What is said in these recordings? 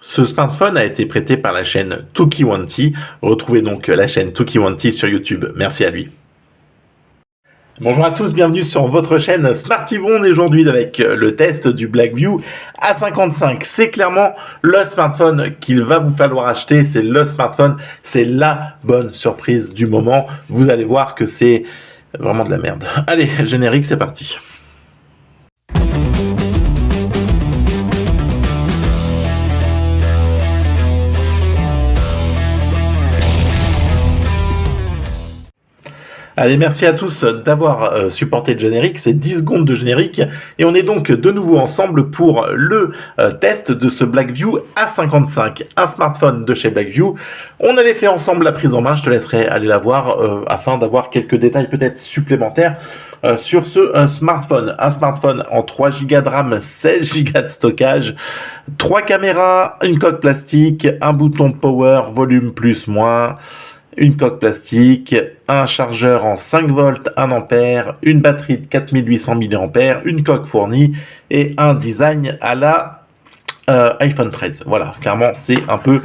Ce smartphone a été prêté par la chaîne Tukiwanti. Retrouvez donc la chaîne Tukiwanti sur YouTube. Merci à lui. Bonjour à tous, bienvenue sur votre chaîne Smartivon aujourd'hui avec le test du Blackview A55. C'est clairement le smartphone qu'il va vous falloir acheter, c'est le smartphone, c'est la bonne surprise du moment. Vous allez voir que c'est vraiment de la merde. Allez, générique, c'est parti. Allez, merci à tous d'avoir supporté le générique, c'est 10 secondes de générique, et on est donc de nouveau ensemble pour le test de ce Blackview A55, un smartphone de chez Blackview. On avait fait ensemble la prise en main, je te laisserai aller la voir afin d'avoir quelques détails peut-être supplémentaires sur ce smartphone. Un smartphone en 3 Go de RAM, 16 Go de stockage, 3 caméras, une coque plastique, un bouton power, volume plus moins, une coque plastique, un chargeur en 5 volts 1 ampère, une batterie de 4800 mAh, une coque fournie et un design à la iPhone 13. Voilà, clairement, c'est un peu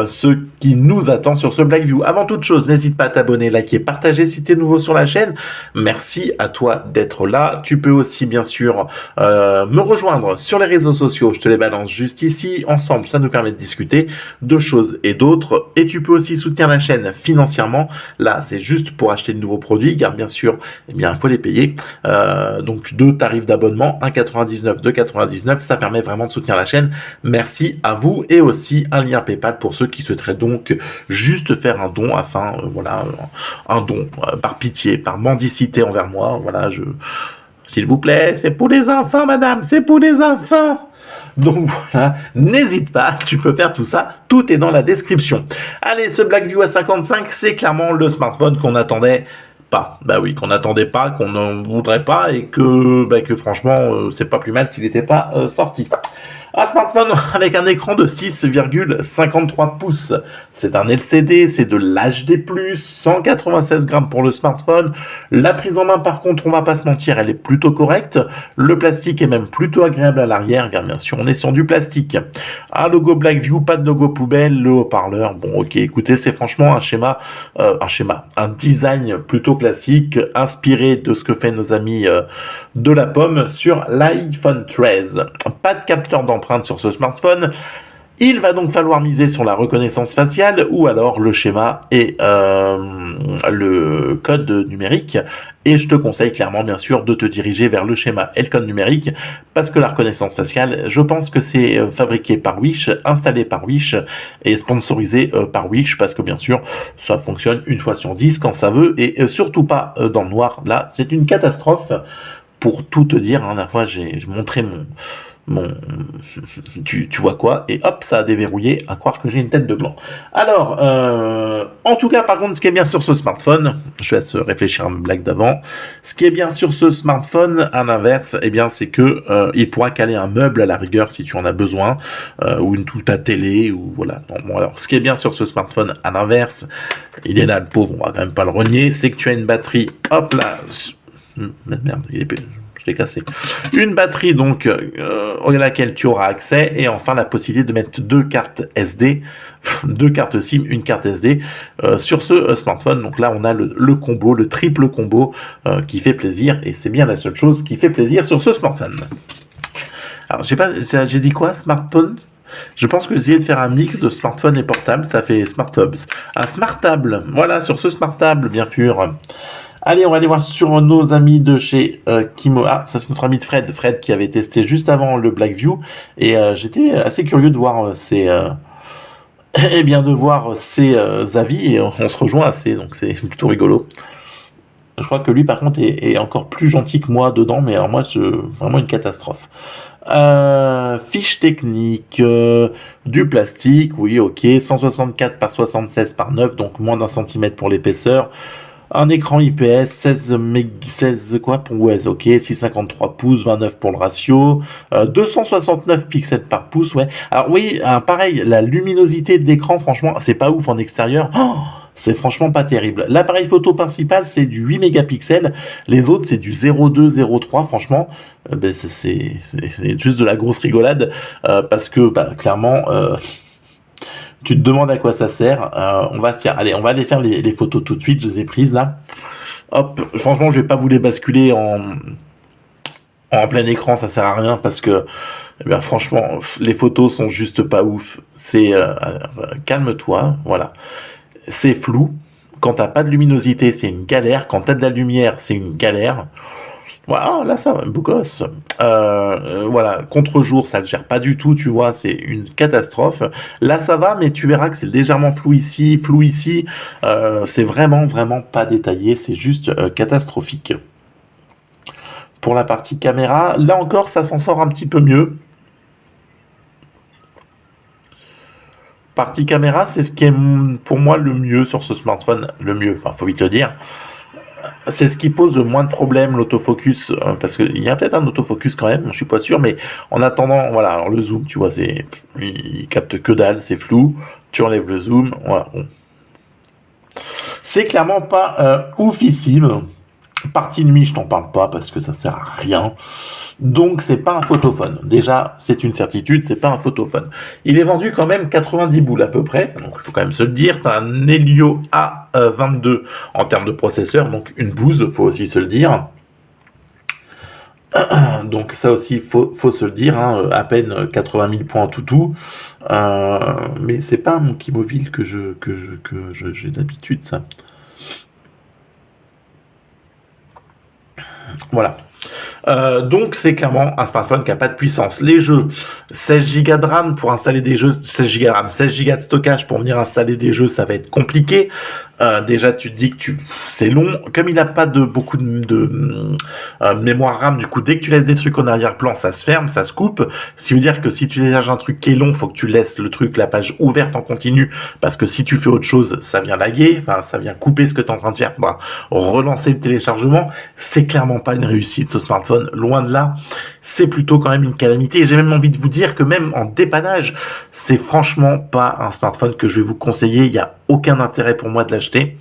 ce qui nous attend sur ce Blackview. Avant toute chose, n'hésite pas à t'abonner, liker, partager si tu es nouveau sur la chaîne. Merci à toi d'être là. Tu peux aussi, bien sûr, me rejoindre sur les réseaux sociaux. Je te les balance juste ici. Ensemble, ça nous permet de discuter de choses et d'autres. Et tu peux aussi soutenir la chaîne financièrement. Là, c'est juste pour acheter de nouveaux produits, car bien sûr, eh bien, il faut les payer. Donc, 2 tarifs d'abonnement, 1,99, 2,99. Ça permet vraiment de soutenir la chaîne. Merci à vous et aussi un lien PayPal pour ceux qui souhaiteraient donc juste faire un don afin, voilà, un don par pitié, par mendicité envers moi. Voilà, s'il vous plaît, c'est pour les enfants, madame, c'est pour les enfants. Donc voilà, n'hésite pas, tu peux faire tout ça, tout est dans la description. Allez, ce Blackview A55, c'est clairement le smartphone qu'on attendait pas. Bah oui, qu'on n'attendait pas, qu'on ne voudrait pas et que franchement, c'est pas plus mal s'il n'était pas sorti. Un smartphone avec un écran de 6,53 pouces. C'est un LCD, c'est de l'HD+, 196 grammes pour le smartphone. La prise en main, par contre, on va pas se mentir, elle est plutôt correcte. Le plastique est même plutôt agréable à l'arrière, car bien sûr, on est sur du plastique. Un logo Blackview, pas de logo poubelle, le haut-parleur. Bon, ok, écoutez, c'est franchement un design plutôt classique, inspiré de ce que fait nos amis de la pomme sur l'iPhone 13. Pas de capteur d'empreinte sur ce smartphone. Il va donc falloir miser sur la reconnaissance faciale ou alors le schéma et le code numérique. Et je te conseille clairement, bien sûr, de te diriger vers le schéma et le code numérique parce que la reconnaissance faciale, je pense que c'est fabriqué par Wish, installé par Wish et sponsorisé par Wish parce que, bien sûr, ça fonctionne une fois sur 10 quand ça veut et surtout pas dans le noir. Là, c'est une catastrophe. Pour tout te dire, la dernière fois, j'ai montré tu vois quoi, et hop, ça a déverrouillé, à croire que j'ai une tête de gland. Alors, en tout cas, par contre, ce qui est bien sur ce smartphone, je vais se réfléchir à ma blague d'avant, ce qui est bien sur ce smartphone, à l'inverse, eh bien, c'est que il pourra caler un meuble à la rigueur si tu en as besoin, ou ta télé, ou voilà. Bon, alors, ce qui est bien sur ce smartphone, à l'inverse, il est là, le pauvre, on va quand même pas le renier, c'est que tu as une batterie, hop là, merde, je l'ai cassé. Une batterie donc à laquelle tu auras accès et enfin la possibilité de mettre 2 cartes SD, 2 cartes SIM, une carte SD sur ce smartphone. Donc là on a le combo, le triple combo qui fait plaisir et c'est bien la seule chose qui fait plaisir sur ce smartphone. Alors j'ai dit quoi, smartphone? Je pense que j'ai essayé de faire un mix de smartphone et portable, ça fait smartphone. Un smartable, voilà, sur ce smartable bien sûr. Allez, on va aller voir sur nos amis de chez Kimo. Ah, ça c'est notre ami de Fred qui avait testé juste avant le Blackview. Et j'étais assez curieux de voir ses avis. Et on se rejoint assez, donc c'est plutôt rigolo. Je crois que lui, par contre, est encore plus gentil que moi dedans, mais alors moi, c'est vraiment une catastrophe. Fiche technique, du plastique, oui, ok, 164 par 76 par 9, donc moins d'1 cm pour l'épaisseur. Un écran IPS, 16 quoi pour ouais, ok, 653 pouces, 29 pour le ratio, 269 pixels par pouce, ouais. Alors oui, pareil, la luminosité de l'écran, franchement, c'est pas ouf en extérieur. Oh, c'est franchement pas terrible. L'appareil photo principal, c'est du 8 mégapixels. Les autres, c'est du 0,2, 0,3. Franchement, ben, c'est juste de la grosse rigolade parce que bah, clairement, tu te demandes à quoi ça sert. On va allez, on va aller faire les photos tout de suite. Je les ai prises là. Hop, franchement, je vais pas vous les basculer en plein écran, ça sert à rien parce que, eh bien, franchement, les photos sont juste pas ouf. C'est calme-toi, voilà. C'est flou. Quand t'as pas de luminosité, c'est une galère. Quand t'as de la lumière, c'est une galère. Voilà, là ça va, beau gosse. Voilà, contre-jour, ça le gère pas du tout, tu vois, c'est une catastrophe. Là ça va, mais tu verras que c'est légèrement flou ici, flou ici. C'est vraiment, vraiment pas détaillé, c'est juste catastrophique. Pour la partie caméra, là encore, ça s'en sort un petit peu mieux. Partie caméra, c'est ce qui est pour moi le mieux sur ce smartphone, le mieux, enfin faut vite le dire. C'est ce qui pose le moins de problèmes, l'autofocus, parce qu'il y a peut-être un autofocus quand même, je suis pas sûr, mais en attendant, voilà, alors le zoom, tu vois, il capte que dalle, c'est flou, tu enlèves le zoom, voilà. Bon. C'est clairement pas oufissime. Partie nuit, je t'en parle pas parce que ça sert à rien. Donc c'est pas un photophone. Déjà, c'est une certitude, c'est pas un photophone. Il est vendu quand même 90 boules à peu près. Donc il faut quand même se le dire. T'as un Helio A22 en termes de processeur, donc une bouse, faut aussi se le dire. Donc ça aussi, faut se le dire, hein, à peine 80 000 points tout. Mais c'est pas un Monkey Mobile que j'ai d'habitude, ça. Voilà. Donc c'est clairement un smartphone qui n'a pas de puissance. Les jeux, 16 Go de RAM pour installer des jeux, 16 Go de RAM, 16 Go de stockage pour venir installer des jeux, ça va être compliqué. Déjà tu te dis que c'est long. Comme il n'a pas de beaucoup de mémoire RAM, du coup dès que tu laisses des trucs en arrière-plan, ça se ferme, ça se coupe. Ce qui veut dire que si tu télécharges un truc qui est long, faut que tu laisses le truc, la page ouverte en continu, parce que si tu fais autre chose, ça vient laguer, enfin ça vient couper ce que tu es en train de faire, faudra relancer le téléchargement. C'est clairement pas une réussite ce smartphone, loin de là. C'est plutôt quand même une calamité. J'ai même envie de vous dire que même en dépannage, c'est franchement pas un smartphone que je vais vous conseiller. Il y a aucun intérêt pour moi de l'acheter.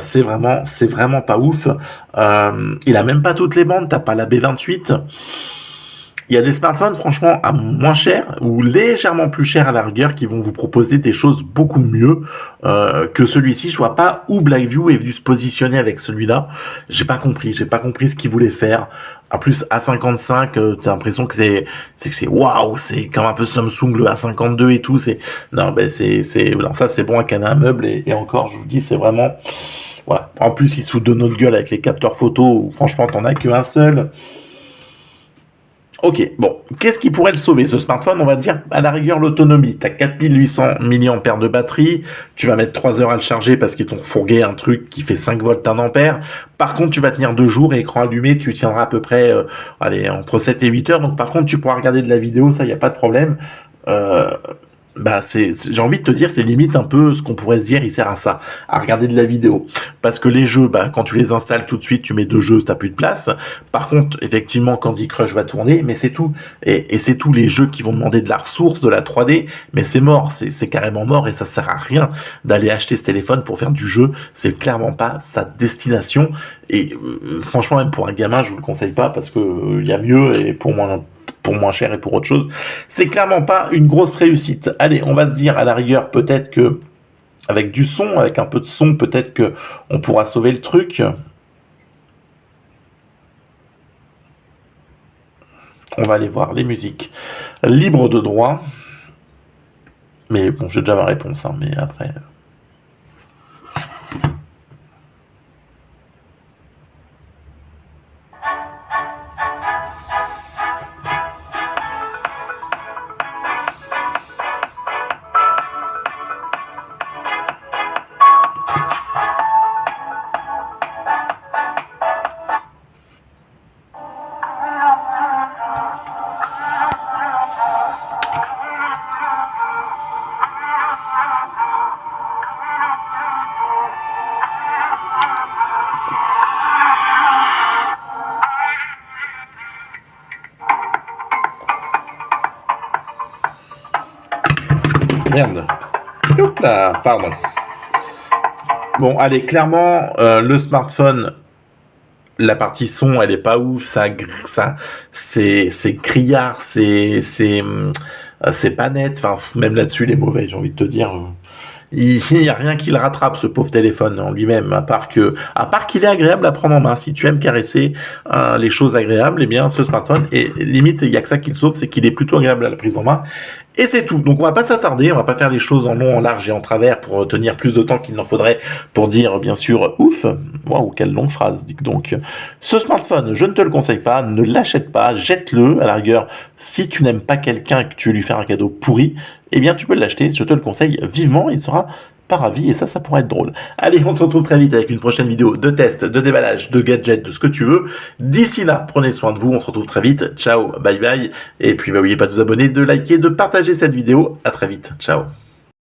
C'est vraiment pas ouf. Il a même pas toutes les bandes. T'as pas la B28. Il y a des smartphones, franchement, à moins cher ou légèrement plus cher à la rigueur qui vont vous proposer des choses beaucoup mieux que celui-ci. Je vois pas où Blackview est venu se positionner avec celui-là. J'ai pas compris ce qu'il voulait faire. En plus, A55, t'as l'impression que c'est waouh, c'est comme un peu Samsung le A52 et tout. Non, ben non, ça c'est bon avec un meuble et encore, je vous dis, c'est vraiment voilà. En plus, il se fout de notre gueule avec les capteurs photo. Où, franchement, t'en as qu'un seul. Ok, bon, qu'est-ce qui pourrait le sauver ce smartphone? On va dire à la rigueur l'autonomie. Tu as 4800 mAh de batterie, tu vas mettre 3 heures à le charger parce qu'ils t'ont fourgué un truc qui fait 5 volts 1 ampère. Par contre, tu vas tenir 2 jours et écran allumé, tu tiendras à peu près allez, entre 7 et 8 heures. Donc par contre, tu pourras regarder de la vidéo, ça, il n'y a pas de problème. Euh, Bah j'ai envie de te dire, c'est limite un peu ce qu'on pourrait se dire, il sert à ça, à regarder de la vidéo. Parce que les jeux, bah quand tu les installes tout de suite, tu mets 2 jeux, t'as plus de place. Par contre, effectivement, Candy Crush va tourner, mais c'est tout. Et c'est tout, les jeux qui vont demander de la ressource, de la 3D, mais c'est mort, c'est carrément mort et ça sert à rien d'aller acheter ce téléphone pour faire du jeu. C'est clairement pas sa destination. Et franchement, même pour un gamin, je vous le conseille pas parce que il y a mieux et pour moins cher et pour autre chose. C'est clairement pas une grosse réussite. Allez, on va se dire à la rigueur peut-être que avec du son, avec un peu de son, peut-être que on pourra sauver le truc. On va aller voir les musiques libres de droit. Mais bon, j'ai déjà ma réponse, hein, mais après. Merde. Hop là, pardon. Bon, allez, clairement, le smartphone, la partie son, elle est pas ouf, c'est criard, c'est pas net. Enfin, même là-dessus, il est mauvais, j'ai envie de te dire. Il n'y a rien qui le rattrape, ce pauvre téléphone en lui-même, à part qu'il est agréable à prendre en main. Si tu aimes caresser les choses agréables, eh bien, ce smartphone, et limite, il y a que ça qui le sauve, c'est qu'il est plutôt agréable à la prise en main. Et c'est tout. Donc on va pas s'attarder, on va pas faire les choses en long, en large et en travers pour tenir plus de temps qu'il n'en faudrait pour dire bien sûr ouf. Waouh, quelle longue phrase, dis donc. Ce smartphone, je ne te le conseille pas, ne l'achète pas, jette-le. À la rigueur, si tu n'aimes pas quelqu'un et que tu veux lui faire un cadeau pourri, eh bien tu peux l'acheter, je te le conseille vivement, il sera pas ravi et ça pourrait être drôle. Allez, on se retrouve très vite avec une prochaine vidéo de test, de déballage, de gadgets, de ce que tu veux. D'ici là, prenez soin de vous, on se retrouve très vite. Ciao, bye bye. Et puis, n'oubliez pas de vous abonner, de liker, de partager cette vidéo. À très vite. Ciao.